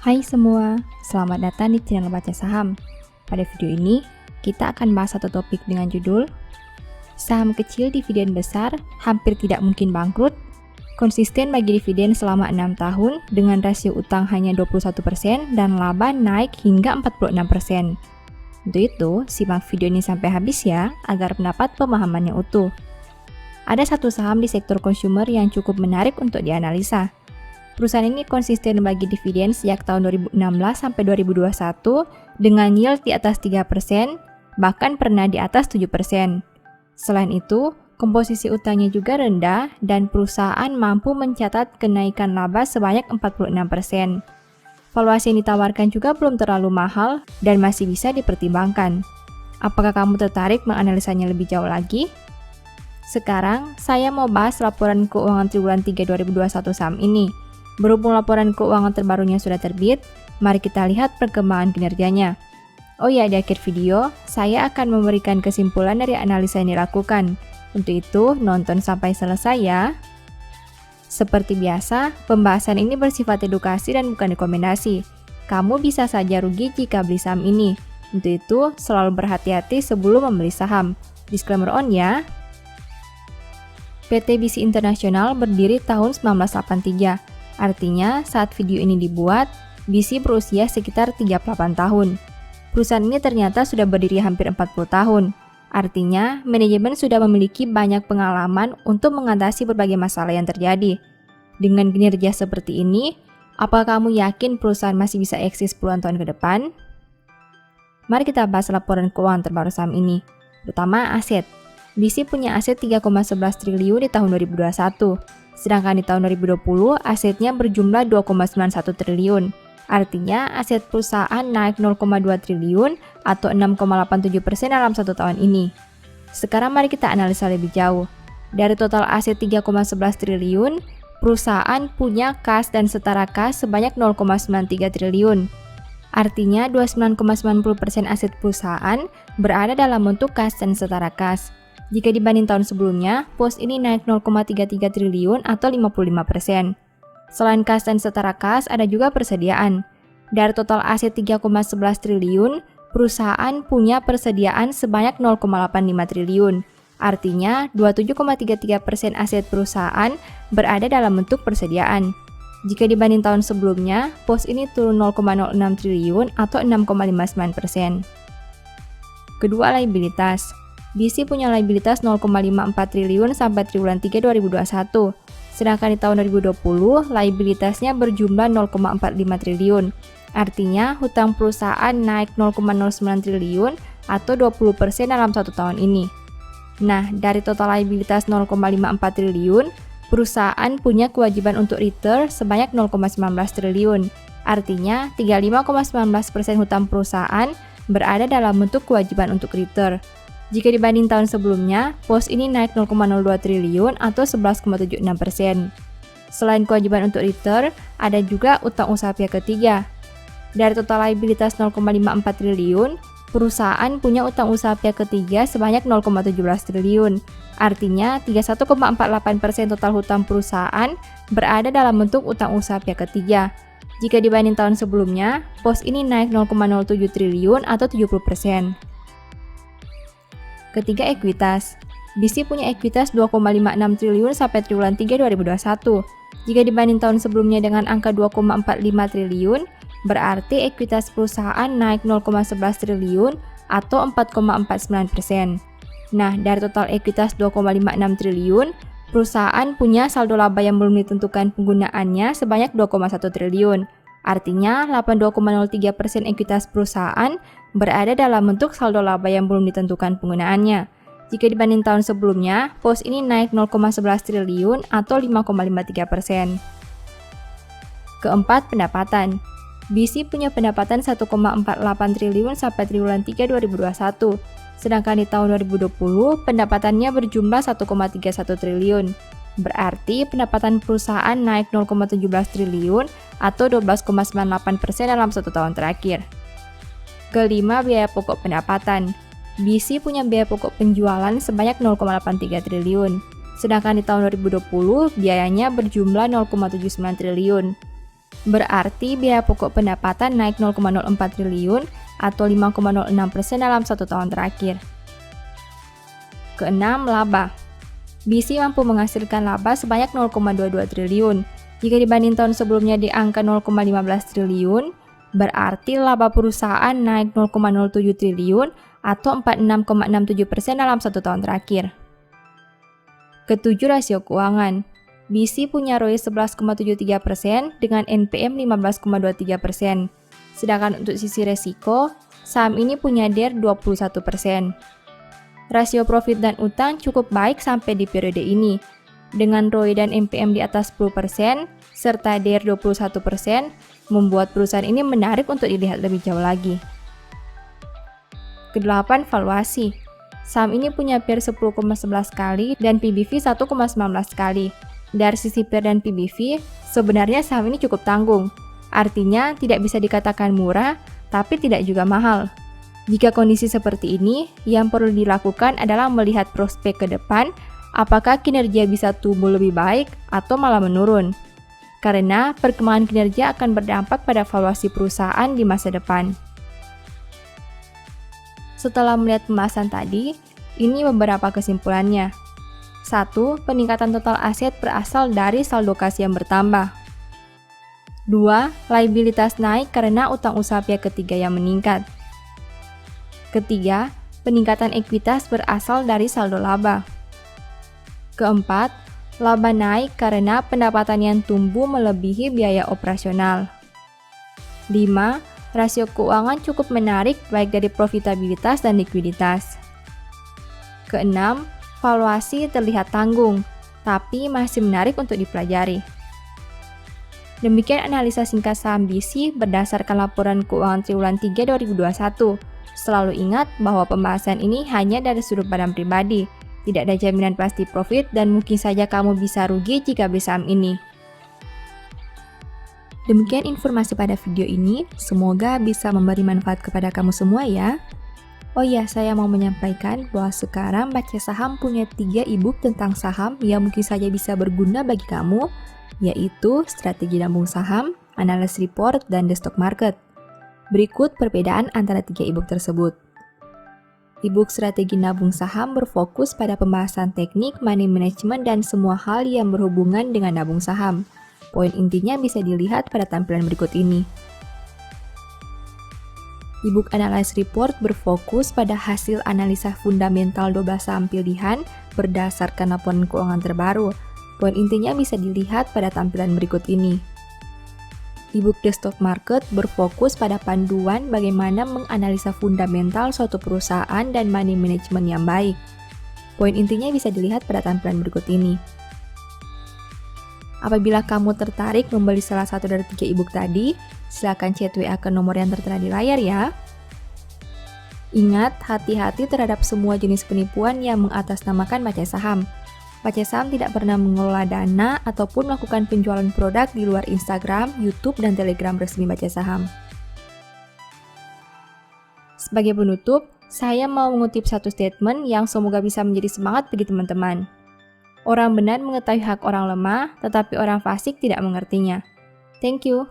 Hai semua, selamat datang di channel Baca Saham. Pada video ini, kita akan bahas satu topik dengan judul Saham kecil dividen besar hampir tidak mungkin bangkrut, konsisten bagi dividen selama 6 tahun dengan rasio utang hanya 21% dan laba naik hingga 46%. Untuk itu, simak video ini sampai habis ya, agar mendapat pemahamannya utuh. Ada satu saham di sektor consumer yang cukup menarik untuk dianalisa. Perusahaan ini konsisten bagi dividen sejak tahun 2016 sampai 2021 dengan yield di atas 3%, bahkan pernah di atas 7%. Selain itu, komposisi utangnya juga rendah dan perusahaan mampu mencatat kenaikan laba sebanyak 46%. Valuasi yang ditawarkan juga belum terlalu mahal dan masih bisa dipertimbangkan. Apakah kamu tertarik menganalisanya lebih jauh lagi? Sekarang, saya mau bahas laporan keuangan triwulan 3 2021 saham ini. Berhubung laporan keuangan terbarunya sudah terbit, mari kita lihat perkembangan kinerjanya. Oh ya, di akhir video, saya akan memberikan kesimpulan dari analisa yang dilakukan. Untuk itu, nonton sampai selesai ya. Seperti biasa, pembahasan ini bersifat edukasi dan bukan rekomendasi. Kamu bisa saja rugi jika beli saham ini. Untuk itu, selalu berhati-hati sebelum membeli saham. Disclaimer on ya. PT BC International berdiri tahun 1983. Artinya, saat video ini dibuat, BC berusia sekitar 38 tahun. Perusahaan ini ternyata sudah berdiri hampir 40 tahun. Artinya, manajemen sudah memiliki banyak pengalaman untuk mengatasi berbagai masalah yang terjadi. Dengan kinerja seperti ini, apakah kamu yakin perusahaan masih bisa eksis puluhan tahun ke depan? Mari kita bahas laporan keuangan terbaru saham ini. Pertama, aset. BC punya aset 3,11 triliun di tahun 2021. Sedangkan di tahun 2020, asetnya berjumlah 2,91 triliun. Artinya, aset perusahaan naik 0,2 triliun atau 6,87% dalam satu tahun ini. Sekarang mari kita analisa lebih jauh. Dari total aset 3,11 triliun, perusahaan punya kas dan setara kas sebanyak 0,93 triliun. Artinya, 29,90% aset perusahaan berada dalam bentuk kas dan setara kas. Jika dibanding tahun sebelumnya, pos ini naik 0,33 triliun atau 55%. Selain kas dan setara kas, ada juga persediaan. Dari total aset 3,11 triliun, perusahaan punya persediaan sebanyak 0,85 triliun. Artinya, 27,33% aset perusahaan berada dalam bentuk persediaan. Jika dibanding tahun sebelumnya, pos ini turun 0,06 triliun atau 6,59%. Kedua, liabilitas. BC punya liabilitas 0,54 triliun sampai triwulan 3 2021. Sedangkan di tahun 2020, liabilitasnya berjumlah 0,45 triliun. Artinya, hutang perusahaan naik 0,09 triliun atau 20% dalam satu tahun ini. Nah, dari total liabilitas 0,54 triliun, perusahaan punya kewajiban untuk return sebanyak 0,19 triliun. Artinya, 35,19% hutang perusahaan berada dalam bentuk kewajiban untuk return. Jika dibanding tahun sebelumnya, pos ini naik 0,02 triliun atau 11,76%. Selain kewajiban untuk return, ada juga utang usaha pihak ketiga. Dari total liabilitas 0,54 triliun, perusahaan punya utang usaha pihak ketiga sebanyak 0,17 triliun. Artinya, 31,48% total hutang perusahaan berada dalam bentuk utang usaha pihak ketiga. Jika dibanding tahun sebelumnya, pos ini naik 0,07 triliun atau 70%. Ketiga, ekuitas. BC punya ekuitas 2,56 triliun sampai triwulan 3 2021. Jika dibanding tahun sebelumnya dengan angka 2,45 triliun, berarti ekuitas perusahaan naik 0,11 triliun atau 4,49%. Nah, dari total ekuitas 2,56 triliun, perusahaan punya saldo laba yang belum ditentukan penggunaannya sebanyak 2,1 triliun. Artinya, 82,03% ekuitas perusahaan berada dalam bentuk saldo laba yang belum ditentukan penggunaannya. Jika dibanding tahun sebelumnya, pos ini naik 0,11 triliun atau 5,53%. Keempat, pendapatan. BC punya pendapatan 1,48 triliun sampai triwulan 3 2021. Sedangkan di tahun 2020, pendapatannya berjumlah 1,31 triliun. Berarti pendapatan perusahaan naik 0,17 triliun atau 12,98% dalam satu tahun terakhir. Kelima, biaya pokok pendapatan. BC punya biaya pokok penjualan sebanyak 0,83 triliun. Sedangkan di tahun 2020, biayanya berjumlah 0,79 triliun. Berarti biaya pokok pendapatan naik 0,04 triliun atau 5,06% dalam 1 tahun terakhir. Keenam, laba. BC mampu menghasilkan laba sebanyak 0,22 triliun. Jika dibanding tahun sebelumnya di angka 0,15 triliun, berarti laba perusahaan naik 0,07 triliun atau 46,67% dalam 1 tahun terakhir. Ketujuh, rasio keuangan. BC punya ROE 11,73% dengan NPM 15,23%. Sedangkan untuk sisi resiko, saham ini punya DER 21%. Rasio profit dan utang cukup baik sampai di periode ini. Dengan ROE dan NPM di atas 10%, serta DER 21%, membuat perusahaan ini menarik untuk dilihat lebih jauh lagi. Kedelapan, valuasi. Saham ini punya PER 10,11 kali dan PBV 1,19 kali. Dari sisi PER dan PBV, sebenarnya saham ini cukup tanggung. Artinya tidak bisa dikatakan murah, tapi tidak juga mahal. Jika kondisi seperti ini, yang perlu dilakukan adalah melihat prospek ke depan, apakah kinerja bisa tumbuh lebih baik atau malah menurun. Karena perkembangan kinerja akan berdampak pada valuasi perusahaan di masa depan. Setelah melihat pembahasan tadi, ini beberapa kesimpulannya. 1. Peningkatan total aset berasal dari saldo kas yang bertambah. 2. Liabilitas naik karena utang usaha pihak ketiga yang meningkat. Ketiga, peningkatan ekuitas berasal dari saldo laba. Keempat, laba naik karena pendapatan yang tumbuh melebihi biaya operasional. 5. Rasio keuangan cukup menarik baik dari profitabilitas dan likuiditas. Keenam, valuasi terlihat tanggung, tapi masih menarik untuk dipelajari. Demikian analisa singkat saham BC berdasarkan laporan keuangan triwulan 3 2021. Selalu ingat bahwa pembahasan ini hanya dari sudut pandang pribadi. Tidak ada jaminan pasti profit dan mungkin saja kamu bisa rugi jika beli saham ini. Demikian informasi pada video ini, semoga bisa memberi manfaat kepada kamu semua ya. Oh iya, saya mau menyampaikan bahwa sekarang Baca Saham punya 3 e-book tentang saham yang mungkin saja bisa berguna bagi kamu, yaitu Strategi Nabung Saham, Analysis Report, dan The Stock Market. Berikut perbedaan antara 3 e-book tersebut. E-book Strategi Nabung Saham berfokus pada pembahasan teknik, money management, dan semua hal yang berhubungan dengan nabung saham. Poin intinya bisa dilihat pada tampilan berikut ini. E-book Analysis Report berfokus pada hasil analisa fundamental 12 saham pilihan berdasarkan laporan keuangan terbaru. Poin intinya bisa dilihat pada tampilan berikut ini. E-book The Stock Market berfokus pada panduan bagaimana menganalisa fundamental suatu perusahaan dan money management yang baik. Poin intinya bisa dilihat pada tampilan berikut ini. Apabila kamu tertarik membeli salah satu dari 3 e-book tadi, silakan chat WA ke nomor yang tertera di layar ya. Ingat, hati-hati terhadap semua jenis penipuan yang mengatasnamakan Baca Saham. Baca Saham tidak pernah mengelola dana ataupun melakukan penjualan produk di luar Instagram, YouTube, dan Telegram resmi Baca Saham. Sebagai penutup, saya mau mengutip satu statement yang semoga bisa menjadi semangat bagi teman-teman. Orang benar mengetahui hak orang lemah, tetapi orang fasik tidak mengertinya. Thank you.